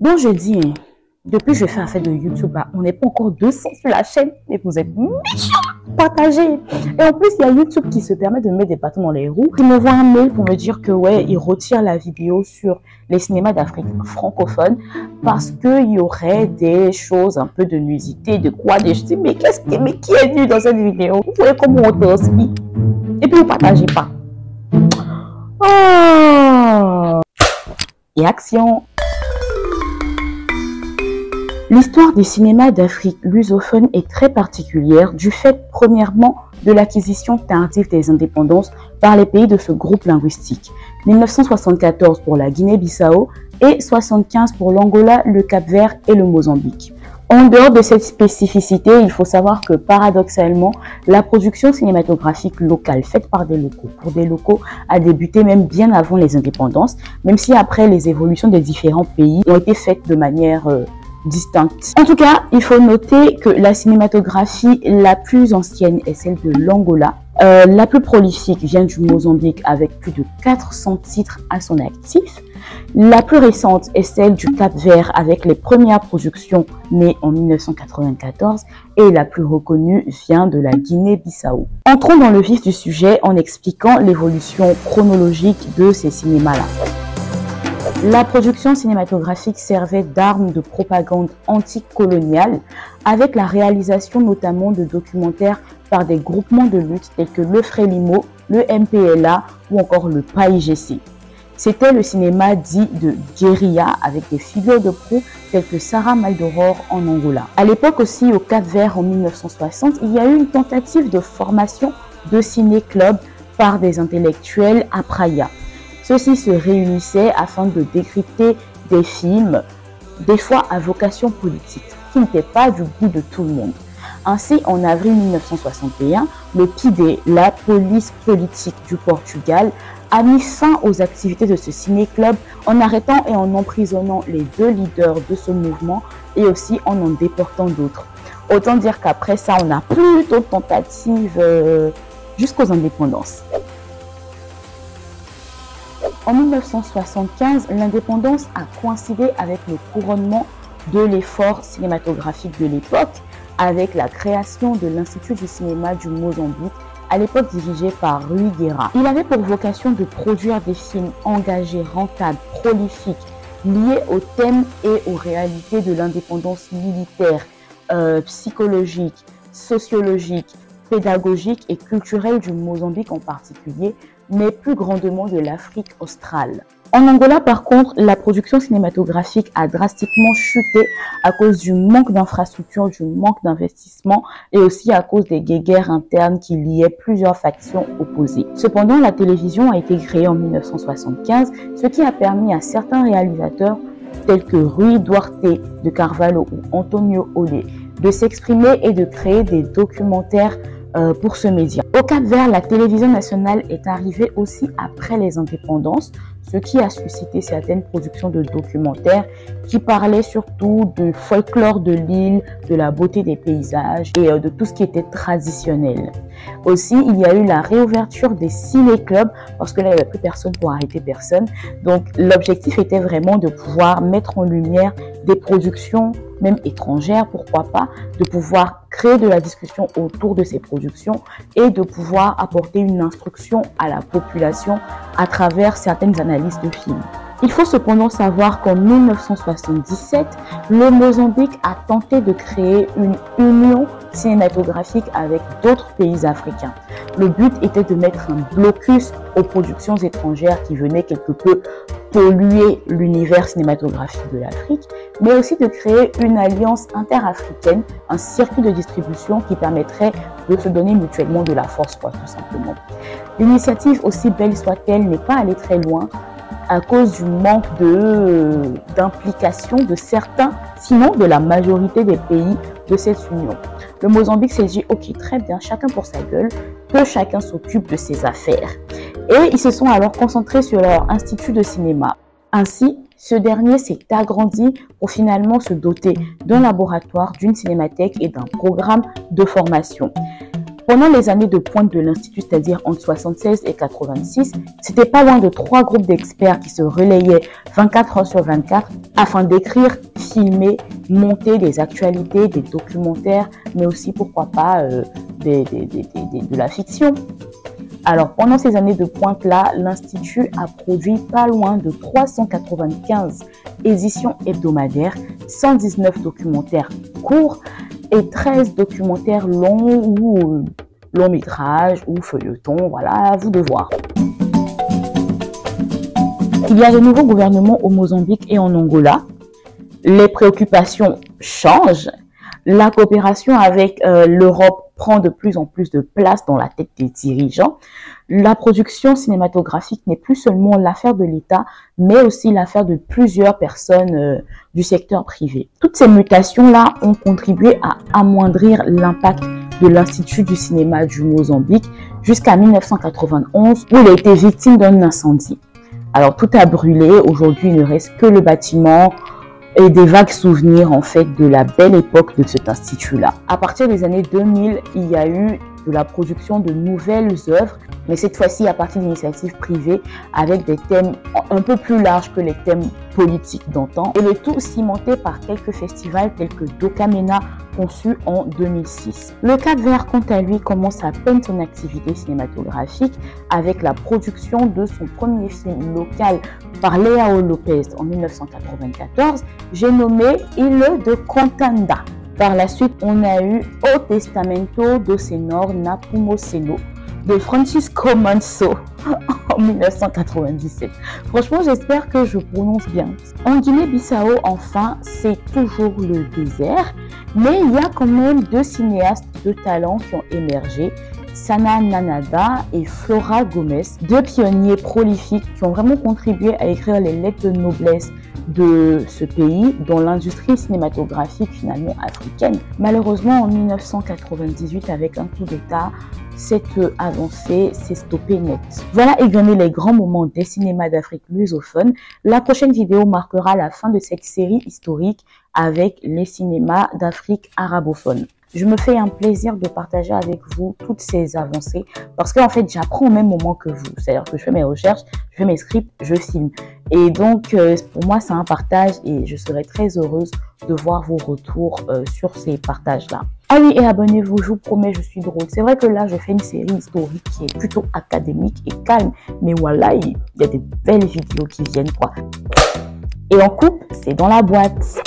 Bon, je dis, hein, depuis que je fais affaire de YouTube, on n'est pas encore 200 sur la chaîne, et vous êtes méchants, partagez. Et en plus, il y a YouTube qui se permet de mettre des bâtons dans les roues. Ils m'envoient un mail pour me dire que, ouais, ils retirent la vidéo sur les cinémas d'Afrique francophone parce qu'il y aurait des choses un peu de nudité, de quoi, je dis, mais qui est nu dans cette vidéo? Vous voyez comment on t'inspire. Et puis, vous partagez pas. Oh! Et action! L'histoire des cinémas d'Afrique lusophone est très particulière du fait, premièrement, de l'acquisition tardive des indépendances par les pays de ce groupe linguistique. 1974 pour la Guinée-Bissau et 75 pour l'Angola, le Cap-Vert et le Mozambique. En dehors de cette spécificité, il faut savoir que paradoxalement, la production cinématographique locale faite par des locaux pour des locaux a débuté même bien avant les indépendances, même si après les évolutions des différents pays ont été faites de manière distincte. En tout cas, il faut noter que la cinématographie la plus ancienne est celle de l'Angola. La plus prolifique vient du Mozambique avec plus de 400 titres à son actif. La plus récente est celle du Cap-Vert avec les premières productions nées en 1994 et la plus reconnue vient de la Guinée-Bissau. Entrons dans le vif du sujet en expliquant l'évolution chronologique de ces cinémas-là. La production cinématographique servait d'arme de propagande anticoloniale avec la réalisation notamment de documentaires par des groupements de lutte tels que le Frélimo, le MPLA ou encore le PAIGC. C'était le cinéma dit de guérilla avec des figures de proue telles que Sarah Maldoror en Angola. À l'époque aussi, au Cap-Vert en 1960, il y a eu une tentative de formation de ciné-club par des intellectuels à Praia. Ceux-ci se réunissaient afin de décrypter des films, des fois à vocation politique, qui n'étaient pas du goût de tout le monde. Ainsi, en avril 1961, le PIDE, la police politique du Portugal, a mis fin aux activités de ce ciné-club en arrêtant et en emprisonnant les deux leaders de ce mouvement et aussi en déportant d'autres. Autant dire qu'après ça, on n'a plus d'autres tentatives jusqu'aux indépendances. En 1975, l'indépendance a coïncidé avec le couronnement de l'effort cinématographique de l'époque, avec la création de l'Institut du cinéma du Mozambique, à l'époque dirigé par Rui Guerra. Il avait pour vocation de produire des films engagés, rentables, prolifiques, liés aux thèmes et aux réalités de l'indépendance militaire, psychologique, sociologique, pédagogique et culturelle du Mozambique en particulier, mais plus grandement de l'Afrique australe. En Angola, par contre, la production cinématographique a drastiquement chuté à cause du manque d'infrastructures, du manque d'investissement et aussi à cause des guerres internes qui liaient plusieurs factions opposées. Cependant, la télévision a été créée en 1975, ce qui a permis à certains réalisateurs tels que Rui Duarte de Carvalho ou Antonio Olé de s'exprimer et de créer des documentaires pour ce média. Au Cap-Vert, la télévision nationale est arrivée aussi après les indépendances, ce qui a suscité certaines productions de documentaires qui parlaient surtout du folklore de l'île, de la beauté des paysages et de tout ce qui était traditionnel. Aussi, il y a eu la réouverture des ciné-clubs parce que là, il n'y avait plus personne pour arrêter personne. Donc, l'objectif était vraiment de pouvoir mettre en lumière des productions, même étrangères, pourquoi pas, de pouvoir créer de la discussion autour de ces productions et de pouvoir apporter une instruction à la population à travers certaines analyses de films. Il faut cependant savoir qu'en 1977, le Mozambique a tenté de créer une union cinématographique avec d'autres pays africains. Le but était de mettre un blocus aux productions étrangères qui venaient quelque peu polluer l'univers cinématographique de l'Afrique, mais aussi de créer une alliance interafricaine, un circuit de distribution qui permettrait de se donner mutuellement de la force, tout simplement. L'initiative, aussi belle soit-elle, n'est pas allée très loin à cause du manque d'implication de certains, sinon de la majorité des pays de cette union. Le Mozambique s'est dit, ok, très bien, chacun pour sa gueule, que chacun s'occupe de ses affaires. Et ils se sont alors concentrés sur leur institut de cinéma. Ainsi, ce dernier s'est agrandi pour finalement se doter d'un laboratoire, d'une cinémathèque et d'un programme de formation. Pendant les années de pointe de l'Institut, c'est-à-dire entre 76 et 86, c'était pas loin de 3 groupes d'experts qui se relayaient 24 heures sur 24 afin d'écrire, filmer, monter des actualités, des documentaires, mais aussi, pourquoi pas, de la fiction. Alors, pendant ces années de pointe-là, l'Institut a produit pas loin de 395 éditions hebdomadaires, 119 documentaires courts et 13 documentaires longs ou long métrage ou feuilletons, voilà, à vous de voir. Il y a de nouveaux gouvernements au Mozambique et en Angola. Les préoccupations changent. La coopération avec l'Europe prend de plus en plus de place dans la tête des dirigeants. La production cinématographique n'est plus seulement l'affaire de l'État, mais aussi l'affaire de plusieurs personnes du secteur privé. Toutes ces mutations-là ont contribué à amoindrir l'impact de l'Institut du cinéma du Mozambique jusqu'à 1991, où il a été victime d'un incendie. Alors tout a brûlé, aujourd'hui il ne reste que le bâtiment et des vagues souvenirs en fait de la belle époque de cet institut-là. À partir des années 2000, il y a eu de la production de nouvelles œuvres, mais cette fois-ci à partir d'initiatives privées avec des thèmes un peu plus larges que les thèmes politiques d'antan, et le tout cimenté par quelques festivals tels que Dokamena, conçu en 2006. Le Cap-Vert, quant à lui, commence à peine son activité cinématographique avec la production de son premier film local par Leao Lopez en 1994, j'ai nommé Île de Contanda. Par la suite, on a eu O Testamento do Senhor Nepomuceno de Francisco Manso en 1997. Franchement, j'espère que je prononce bien. En Guinée-Bissau, enfin, c'est toujours le désert, mais il y a quand même 2 cinéastes de talent qui ont émergé, Sana Nanada et Flora Gomes, 2 pionniers prolifiques qui ont vraiment contribué à écrire les lettres de noblesse de ce pays dans l'industrie cinématographique finalement africaine. Malheureusement, en 1998, avec un coup d'État, cette avancée s'est stoppée net. Voilà égrené les grands moments des cinémas d'Afrique lusophone. La prochaine vidéo marquera la fin de cette série historique avec les cinémas d'Afrique arabophone. Je me fais un plaisir de partager avec vous toutes ces avancées parce qu'en fait, j'apprends au même moment que vous. C'est-à-dire que je fais mes recherches, je fais mes scripts, je filme. Et donc, pour moi, c'est un partage et je serai très heureuse de voir vos retours sur ces partages-là. Ah oui, et abonnez-vous, je vous promets, je suis drôle. C'est vrai que là, je fais une série historique qui est plutôt académique et calme. Mais voilà, il y a des belles vidéos qui viennent, quoi. Et en coupe, c'est dans la boîte.